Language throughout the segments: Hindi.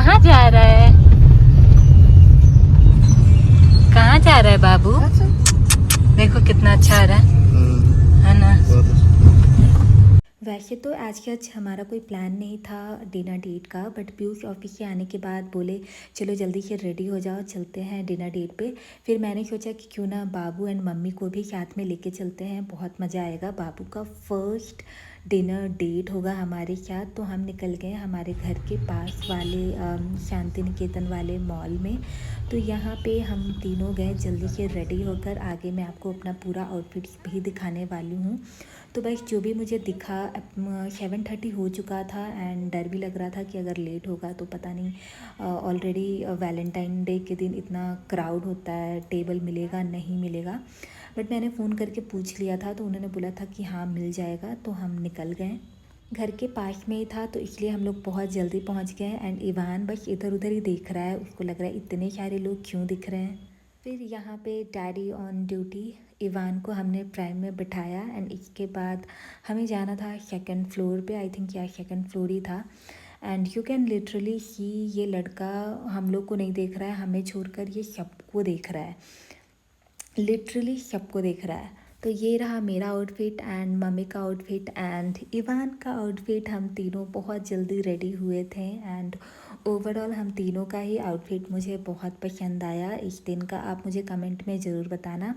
कहाँ जा रहा है? कहाँ जा रहा है बाबू? देखो कितना अच्छा आ रहा है ना। वैसे तो आज हमारा कोई प्लान नहीं था डिनर डेट का, बट पीयूष ऑफिस से आने के बाद बोले चलो जल्दी से रेडी हो जाओ, चलते हैं डिनर डेट पे। फिर मैंने सोचा कि क्यों ना बाबू एंड मम्मी को भी साथ में लेके चलते हैं, बहुत मज़ा आएगा। बाबू का फर्स्ट डिनर डेट होगा हमारे साथ। तो हम निकल गए हमारे घर के पास वाले शांति निकेतन वाले मॉल में। तो यहाँ पे हम तीनों गए जल्दी से रेडी होकर। आगे मैं आपको अपना पूरा आउटफिट भी दिखाने वाली हूँ। तो बस जो भी मुझे दिखा, 7:30 हो चुका था एंड डर भी लग रहा था कि अगर लेट होगा तो पता नहीं, ऑलरेडी वैलेंटाइन डे के दिन इतना क्राउड होता है, टेबल मिलेगा नहीं मिलेगा। बट मैंने फ़ोन करके पूछ लिया था तो उन्होंने बोला था कि हाँ मिल जाएगा। तो हम निकल गए, घर के पास में ही था तो इसलिए हम लोग बहुत जल्दी पहुंच गए। एंड इवान बस इधर उधर ही देख रहा है, उसको लग रहा है इतने सारे लोग क्यों दिख रहे हैं। फिर यहाँ पे डैडी ऑन ड्यूटी, इवान को हमने प्राइम में बिठाया एंड इसके बाद हमें जाना था सेकंड फ्लोर पे। आई थिंक या सेकंड फ्लोर ही था। And you can literally see ये लड़का हम लोग को नहीं देख रहा है, हमें छोड़कर ये सबको देख रहा है, लिटरली सबको देख रहा है। तो ये रहा मेरा आउटफिट एंड मम्मी का आउटफिट एंड इवान का आउटफिट। हम तीनों बहुत जल्दी रेडी हुए थे एंड ओवरऑल हम तीनों का ही आउटफिट मुझे बहुत पसंद आया। इस दिन का आप मुझे कमेंट में ज़रूर बताना।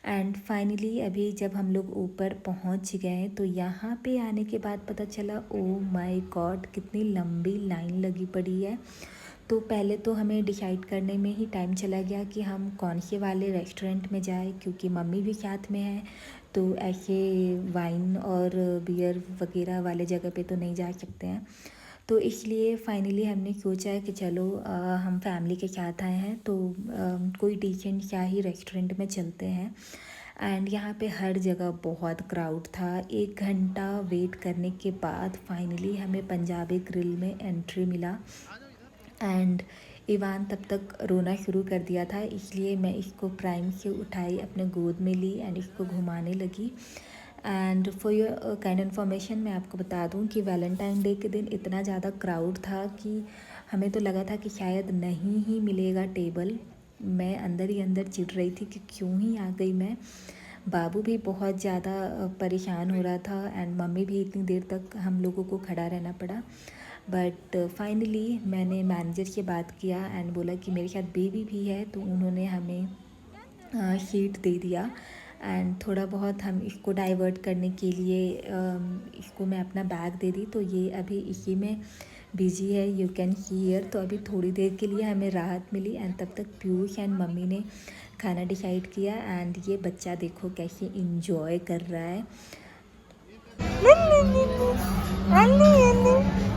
एंड फाइनली अभी जब हम लोग ऊपर पहुंच गए तो यहाँ पे आने के बाद पता चला ओ माय गॉड कितनी लंबी लाइन लगी पड़ी है। तो पहले तो हमें डिसाइड करने में ही टाइम चला गया कि हम कौन से वाले रेस्टोरेंट में जाए, क्योंकि मम्मी भी साथ में है। तो ऐसे वाइन और बियर वगैरह वाले जगह पे तो नहीं जा सकते हैं। तो इसलिए फाइनली हमने सोचा है कि चलो हम फैमिली के साथ आए हैं तो कोई डिसेंट सा ही रेस्टोरेंट में चलते हैं। एंड यहाँ पे हर जगह बहुत क्राउड था। 1 घंटा वेट करने के बाद फाइनली हमें पंजाबी ग्रिल में एंट्री मिला। एंड इवान तब तक रोना शुरू कर दिया था, इसलिए मैं इसको प्राइम से उठाई, अपने गोद में ली एंड इसको घुमाने लगी। And for your kind information मैं आपको बता दूं कि वैलेंटाइन डे के दिन इतना ज़्यादा क्राउड था कि हमें तो लगा था कि शायद नहीं ही मिलेगा टेबल। मैं अंदर ही अंदर चिढ़ रही थी कि क्यों ही आ गई मैं। बाबू भी बहुत ज़्यादा परेशान हो रहा था एंड मम्मी भी इतनी देर तक हम लोगों को खड़ा रहना पड़ा। बट फाइनली मैंने मैनेजर से बात किया एंड बोला कि मेरे साथ बेबी भी है, तो उन्होंने हमें शीट दे दिया। एंड थोड़ा बहुत हम इसको डाइवर्ट करने के लिए इसको मैं अपना बैग दे दी। तो ये अभी इसी में बिजी है, यू कैन हियर। तो अभी थोड़ी देर के लिए हमें राहत मिली एंड तब तक पीयूष एंड मम्मी ने खाना डिसाइड किया। एंड ये बच्चा देखो कैसे इंजॉय कर रहा है।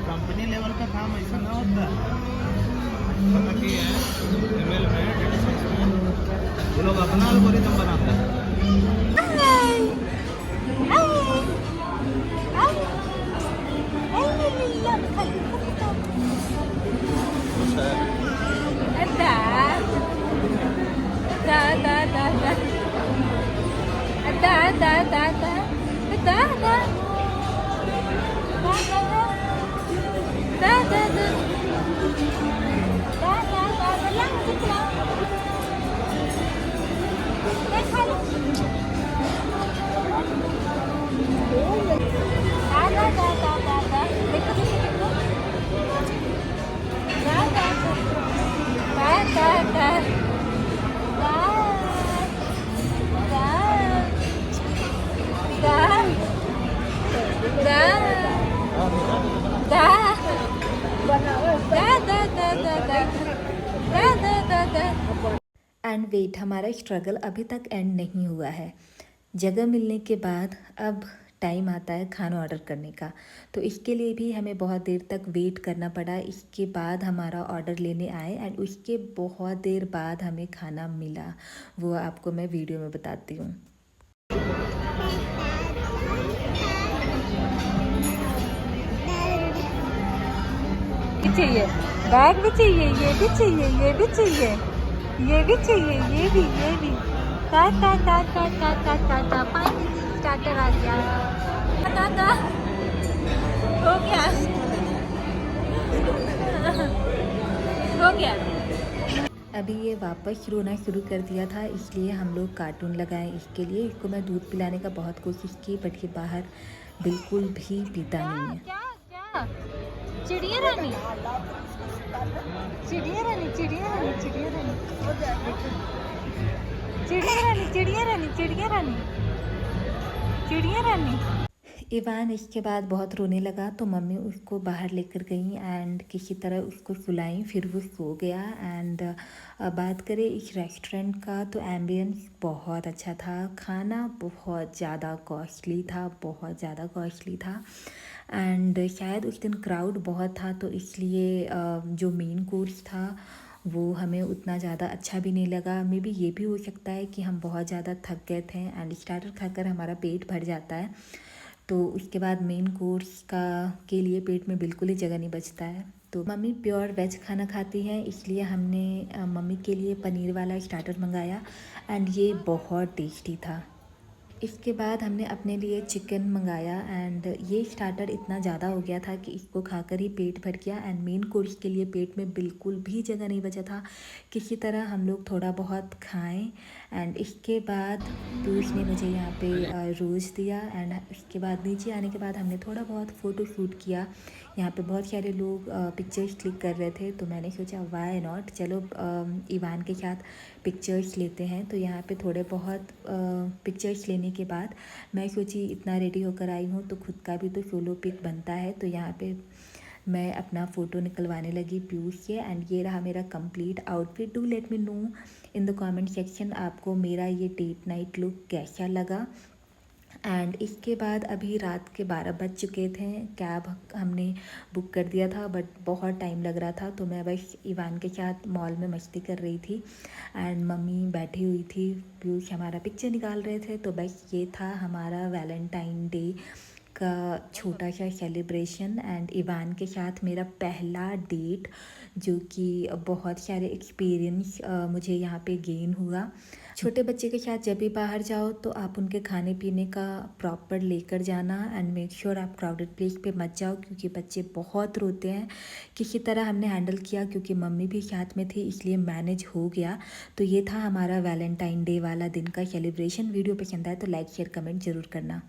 कंपनी लेवल का काम ऐसा ना होता है, पता कि है ईमेल में डेटा साइंस में ये लोग अपना एल्गोरिथम बनाते हैं। एंड वेट, हमारा स्ट्रगल अभी तक एंड नहीं हुआ है। जगह मिलने के बाद अब टाइम आता है खाना ऑर्डर करने का। तो इसके लिए भी हमें बहुत देर तक वेट करना पड़ा। इसके बाद हमारा ऑर्डर लेने आए एंड उसके बहुत देर बाद हमें खाना मिला, वो आपको मैं वीडियो में बताती हूँ। चाहिए बैग भी चाहिए, ये भी चाहिए, ये भी चाहिए, ये भी चाहिए, ये भी टा टा टा टा टा टा टा टा। फाइनली स्टार्टर आ गया। टा टा हो गया। हो गया। अभी ये वापस रोना शुरू कर दिया था, इसलिए हम लोग कार्टून लगाए इसके लिए। इसको मैं दूध पिलाने का बहुत कोशिश की, बट ये बाहर बिल्कुल भी पीता नहीं है। क्या क्या चिड़िया रानी, चिड़िया रानी, चिड़िया रानी, चिड़िया रानी, चिड़िया रानी, चिड़िया रानी, चिड़िया रानी, चिड़िया रानी। इवान इसके बाद बहुत रोने लगा, तो मम्मी उसको बाहर लेकर गई एंड किसी तरह उसको सुलाई, फिर वो सो गया। एंड बात करें इस रेस्टोरेंट का, तो एम्बियंस बहुत अच्छा था, खाना बहुत ज़्यादा कॉस्टली था, बहुत ज़्यादा कॉस्टली था। एंड शायद उस दिन क्राउड बहुत था, तो इसलिए जो मेन कोर्स था वो हमें उतना ज़्यादा अच्छा भी नहीं लगा। मे बी ये भी हो सकता है कि हम बहुत ज़्यादा थक गए थे, एंड स्टार्टर खाकर हमारा पेट भर जाता है, तो उसके बाद मेन कोर्स का के लिए पेट में बिल्कुल ही जगह नहीं बचता है। तो मम्मी प्योर वेज खाना खाती हैं, इसलिए हमने मम्मी के लिए पनीर वाला स्टार्टर मंगाया एंड ये बहुत टेस्टी था। इसके बाद हमने अपने लिए चिकन मंगाया एंड ये स्टार्टर इतना ज़्यादा हो गया था कि इसको खाकर ही पेट भर गया। एंड मेन कोर्स के लिए पेट में बिल्कुल भी जगह नहीं बचा था। किसी तरह हम लोग थोड़ा बहुत खाएं एंड इसके बाद पीयूष ने मुझे यहाँ पे रोज़ दिया। एंड उसके बाद नीचे आने के बाद हमने थोड़ा बहुत फ़ोटो शूट किया। यहाँ पे बहुत सारे लोग पिक्चर्स क्लिक कर रहे थे, तो मैंने सोचा वाई नॉट, चलो इवान के साथ पिक्चर्स लेते हैं। तो यहाँ पे थोड़े बहुत पिक्चर्स लेने के बाद मैं सोची इतना रेडी होकर आई हूँ तो खुद का भी तो सोलो पिक बनता है। तो यहाँ पे मैं अपना फ़ोटो निकलवाने लगी पीयूष से। एंड ये रहा मेरा complete outfit. Do let me know in the comment section आपको मेरा ये डेट नाइट लुक कैसा लगा। एंड इसके बाद अभी रात के 12 बज चुके थे। कैब हमने बुक कर दिया था, बट बहुत टाइम लग रहा था, तो मैं बस इवान के साथ मॉल में मस्ती कर रही थी एंड मम्मी बैठी हुई थी, पीयूष हमारा पिक्चर निकाल रहे थे। तो बस ये था हमारा वैलेंटाइन डे का छोटा सा सेलिब्रेशन एंड इवान के साथ मेरा पहला डेट, जो कि बहुत सारे एक्सपीरियंस मुझे यहाँ पे गेन हुआ। छोटे बच्चे के साथ जब भी बाहर जाओ तो आप उनके खाने पीने का प्रॉपर लेकर जाना एंड मेक श्योर आप क्राउडेड प्लेस पे मत जाओ, क्योंकि बच्चे बहुत रोते हैं। किसी तरह हमने हैंडल किया, क्योंकि मम्मी भी साथ में थी, इसलिए मैनेज हो गया। तो ये था हमारा वैलेंटाइन डे वाला दिन का सेलिब्रेशन। वीडियो पसंद आए तो लाइक शेयर कमेंट ज़रूर करना।